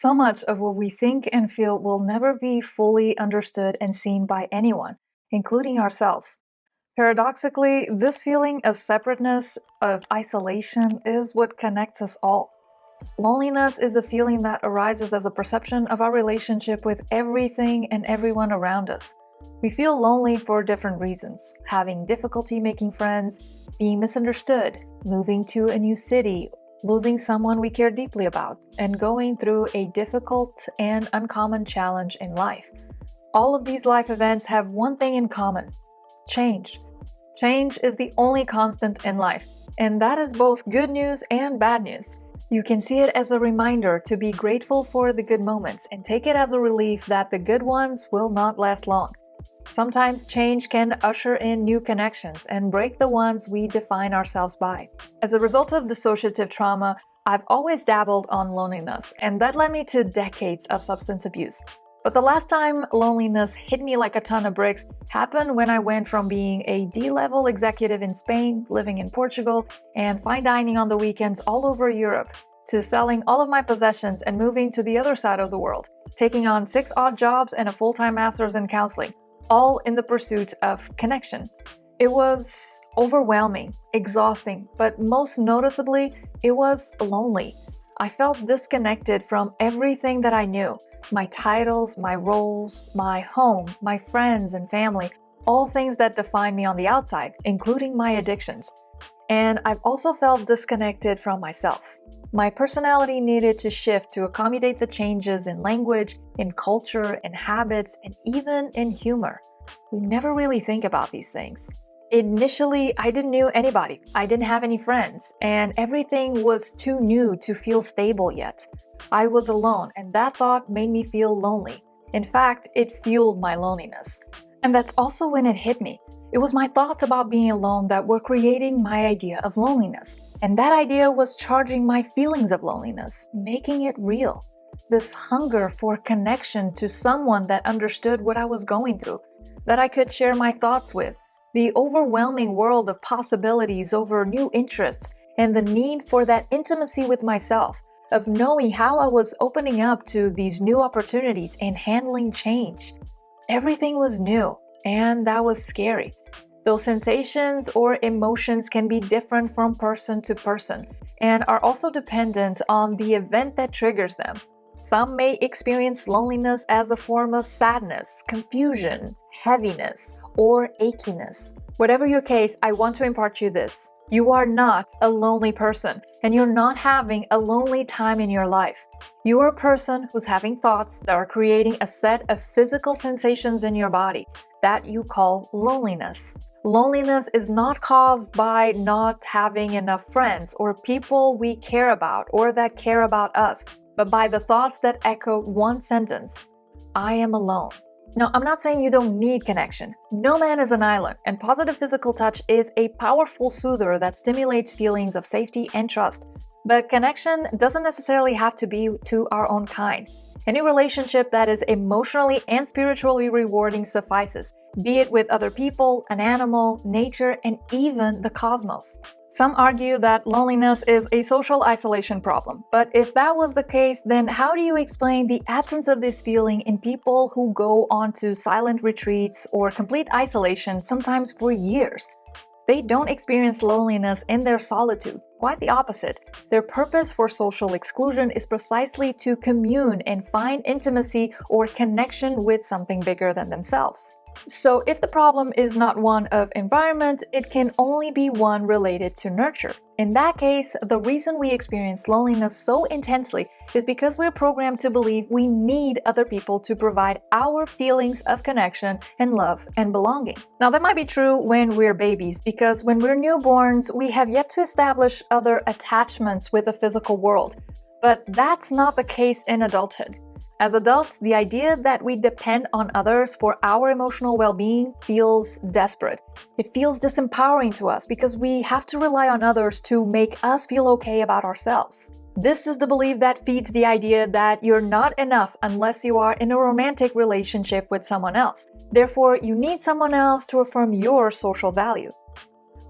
So much of what we think and feel will never be fully understood and seen by anyone, including ourselves. Paradoxically, this feeling of separateness, of isolation, is what connects us all. Loneliness is a feeling that arises as a perception of our relationship with everything and everyone around us. We feel lonely for different reasons: having difficulty making friends, being misunderstood, moving to a new city, losing someone we care deeply about, and going through a difficult and uncommon challenge in life. All of these life events have one thing in common: change. Change is the only constant in life, and that is both good news and bad news. You can see it as a reminder to be grateful for the good moments and take it as a relief that the good ones will not last long. Sometimes change can usher in new connections and break the ones we define ourselves by. As a result of dissociative trauma, I've always dabbled on loneliness, and that led me to decades of substance abuse. But the last time loneliness hit me like a ton of bricks happened when I went from being a D-level executive in Spain, living in Portugal, and fine dining on the weekends all over Europe, to selling all of my possessions and moving to the other side of the world, taking on 6 odd jobs and a full-time master's in counseling, all in the pursuit of connection. It was overwhelming, exhausting, but most noticeably, it was lonely. I felt disconnected from everything that I knew: my titles, my roles, my home, my friends and family, all things that define me on the outside, including my addictions. And I've also felt disconnected from myself. My personality needed to shift to accommodate the changes in language, in culture, in habits, and even in humor. We never really think about these things. Initially, I didn't know anybody. I didn't have any friends, and everything was too new to feel stable yet. I was alone, and that thought made me feel lonely. In fact, it fueled my loneliness. And that's also when it hit me. It was my thoughts about being alone that were creating my idea of loneliness. And that idea was charging my feelings of loneliness, making it real. This hunger for connection to someone that understood what I was going through, that I could share my thoughts with, the overwhelming world of possibilities over new interests, and the need for that intimacy with myself, of knowing how I was opening up to these new opportunities and handling change. Everything was new, and that was scary. Those sensations or emotions can be different from person to person and are also dependent on the event that triggers them. Some may experience loneliness as a form of sadness, confusion, heaviness, or achiness. Whatever your case, I want to impart you this: you are not a lonely person, and you're not having a lonely time in your life. You are a person who's having thoughts that are creating a set of physical sensations in your body that you call loneliness. Loneliness is not caused by not having enough friends or people we care about or that care about us, but by the thoughts that echo one sentence: I am alone. Now, I'm not saying you don't need connection. No man is an island, and positive physical touch is a powerful soother that stimulates feelings of safety and trust. But connection doesn't necessarily have to be to our own kind. Any relationship that is emotionally and spiritually rewarding suffices, be it with other people, an animal, nature, and even the cosmos. Some argue that loneliness is a social isolation problem, but if that was the case, then how do you explain the absence of this feeling in people who go on to silent retreats or complete isolation, sometimes for years? They don't experience loneliness in their solitude. Quite the opposite. Their purpose for social exclusion is precisely to commune and find intimacy or connection with something bigger than themselves. So if the problem is not one of environment, it can only be one related to nurture. In that case, the reason we experience loneliness so intensely is because we're programmed to believe we need other people to provide our feelings of connection and love and belonging. Now, that might be true when we're babies, because when we're newborns, we have yet to establish other attachments with the physical world. But that's not the case in adulthood. As adults, the idea that we depend on others for our emotional well-being feels desperate. It feels disempowering to us because we have to rely on others to make us feel okay about ourselves. This is the belief that feeds the idea that you're not enough unless you are in a romantic relationship with someone else. Therefore, you need someone else to affirm your social value.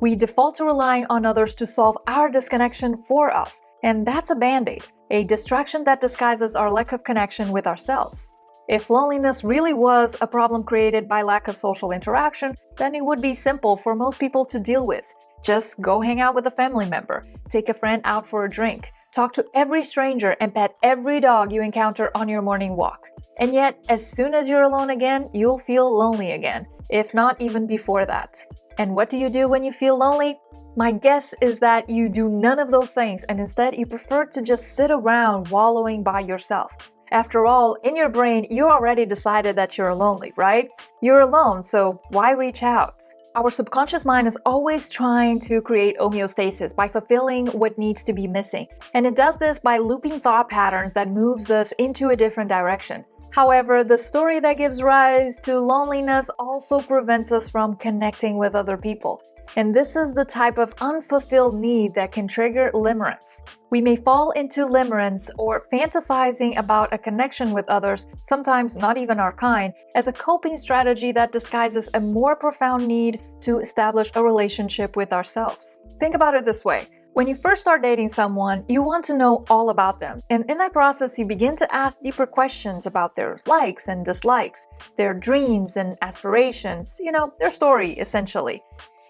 We default to relying on others to solve our disconnection for us, and that's a band-aid. a distraction that disguises our lack of connection with ourselves. If loneliness really was a problem created by lack of social interaction, then it would be simple for most people to deal with. Just go hang out with a family member, take a friend out for a drink, talk to every stranger, and pet every dog you encounter on your morning walk. And yet, as soon as you're alone again, you'll feel lonely again, if not even before that. And what do you do when you feel lonely? My guess is that you do none of those things, and instead you prefer to just sit around wallowing by yourself. After all, in your brain, you already decided that you're lonely, right? You're alone, so why reach out? Our subconscious mind is always trying to create homeostasis by fulfilling what needs to be missing, and it does this by looping thought patterns that moves us into a different direction. However, the story that gives rise to loneliness also prevents us from connecting with other people. And this is the type of unfulfilled need that can trigger limerence. We may fall into limerence or fantasizing about a connection with others, sometimes not even our kind, as a coping strategy that disguises a more profound need to establish a relationship with ourselves. Think about it this way. When you first start dating someone, you want to know all about them. And in that process, you begin to ask deeper questions about their likes and dislikes, their dreams and aspirations, their story, essentially.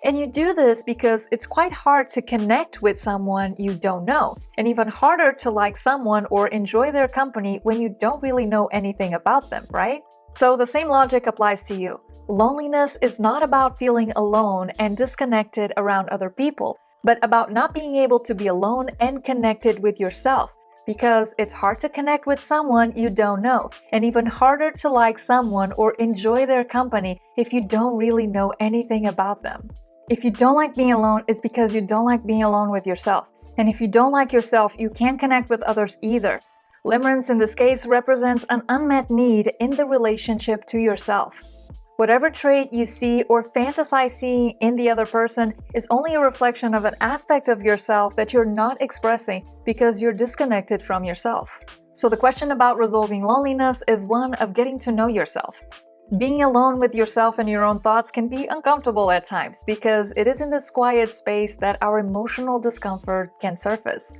And you do this because it's quite hard to connect with someone you don't know, and even harder to like someone or enjoy their company when you don't really know anything about them, right? So the same logic applies to you. Loneliness is not about feeling alone and disconnected around other people, but about not being able to be alone and connected with yourself. Because it's hard to connect with someone you don't know, and even harder to like someone or enjoy their company if you don't really know anything about them. If you don't like being alone, it's because you don't like being alone with yourself. And if you don't like yourself, you can't connect with others either. Limerence in this case represents an unmet need in the relationship to yourself. Whatever trait you see or fantasize seeing in the other person is only a reflection of an aspect of yourself that you're not expressing because you're disconnected from yourself. So the question about resolving loneliness is one of getting to know yourself. Being alone with yourself and your own thoughts can be uncomfortable at times because it is in this quiet space that our emotional discomfort can surface.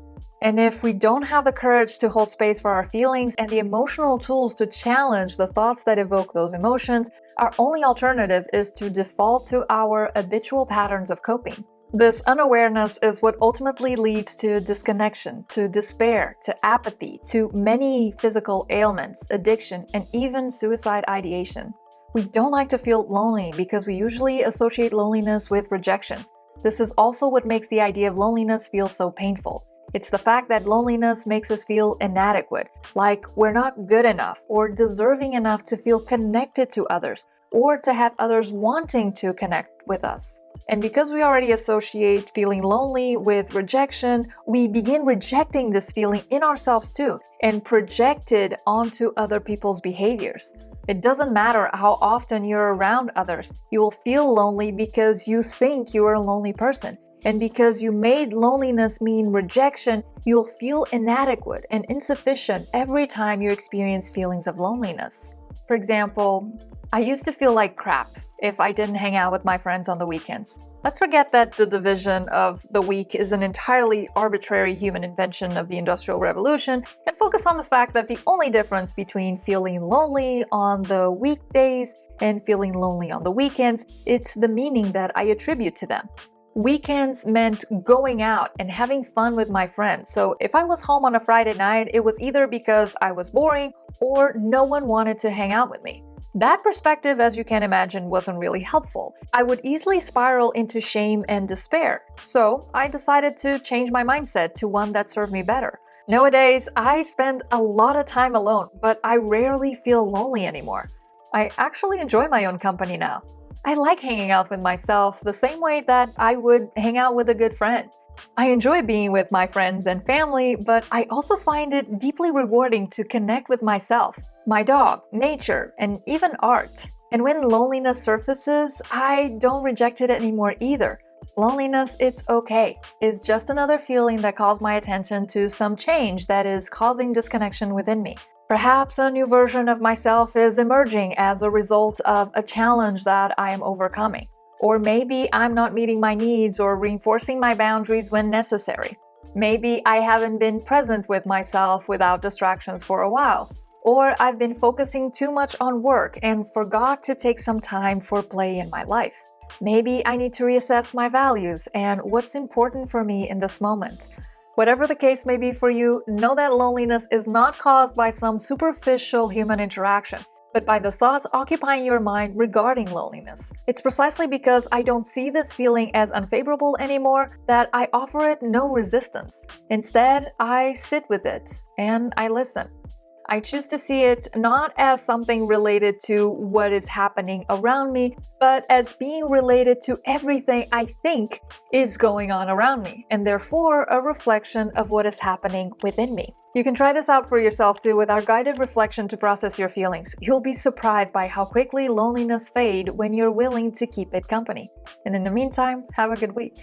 And if we don't have the courage to hold space for our feelings and the emotional tools to challenge the thoughts that evoke those emotions, our only alternative is to default to our habitual patterns of coping. This unawareness is what ultimately leads to disconnection, to despair, to apathy, to many physical ailments, addiction, and even suicide ideation. We don't like to feel lonely because we usually associate loneliness with rejection. This is also what makes the idea of loneliness feel so painful. It's the fact that loneliness makes us feel inadequate, like we're not good enough or deserving enough to feel connected to others, or to have others wanting to connect with us. And because we already associate feeling lonely with rejection, we begin rejecting this feeling in ourselves too, and project it onto other people's behaviors. It doesn't matter how often you're around others, you will feel lonely because you think you are a lonely person. And because you made loneliness mean rejection, you'll feel inadequate and insufficient every time you experience feelings of loneliness. For example, I used to feel like crap if I didn't hang out with my friends on the weekends. Let's forget that the division of the week is an entirely arbitrary human invention of the Industrial Revolution and focus on the fact that the only difference between feeling lonely on the weekdays and feeling lonely on the weekends, it's the meaning that I attribute to them. Weekends meant going out and having fun with my friends, so if I was home on a Friday night, it was either because I was boring or no one wanted to hang out with me. That perspective, as you can imagine, wasn't really helpful. I would easily spiral into shame and despair, so I decided to change my mindset to one that served me better. Nowadays, I spend a lot of time alone, but I rarely feel lonely anymore. I actually enjoy my own company now. I like hanging out with myself the same way that I would hang out with a good friend. I enjoy being with my friends and family, but I also find it deeply rewarding to connect with myself, my dog, nature, and even art. And when loneliness surfaces, I don't reject it anymore either. Loneliness, it's okay. It's just another feeling that calls my attention to some change that is causing disconnection within me. Perhaps a new version of myself is emerging as a result of a challenge that I am overcoming. Or maybe I'm not meeting my needs or reinforcing my boundaries when necessary. Maybe I haven't been present with myself without distractions for a while. Or I've been focusing too much on work and forgot to take some time for play in my life. Maybe I need to reassess my values and what's important for me in this moment. Whatever the case may be for you, know that loneliness is not caused by some superficial human interaction, but by the thoughts occupying your mind regarding loneliness. It's precisely because I don't see this feeling as unfavorable anymore that I offer it no resistance. Instead, I sit with it and I listen. I choose to see it not as something related to what is happening around me, but as being related to everything I think is going on around me, and therefore a reflection of what is happening within me. You can try this out for yourself too with our guided reflection to process your feelings. You'll be surprised by how quickly loneliness fades when you're willing to keep it company. And in the meantime, have a good week.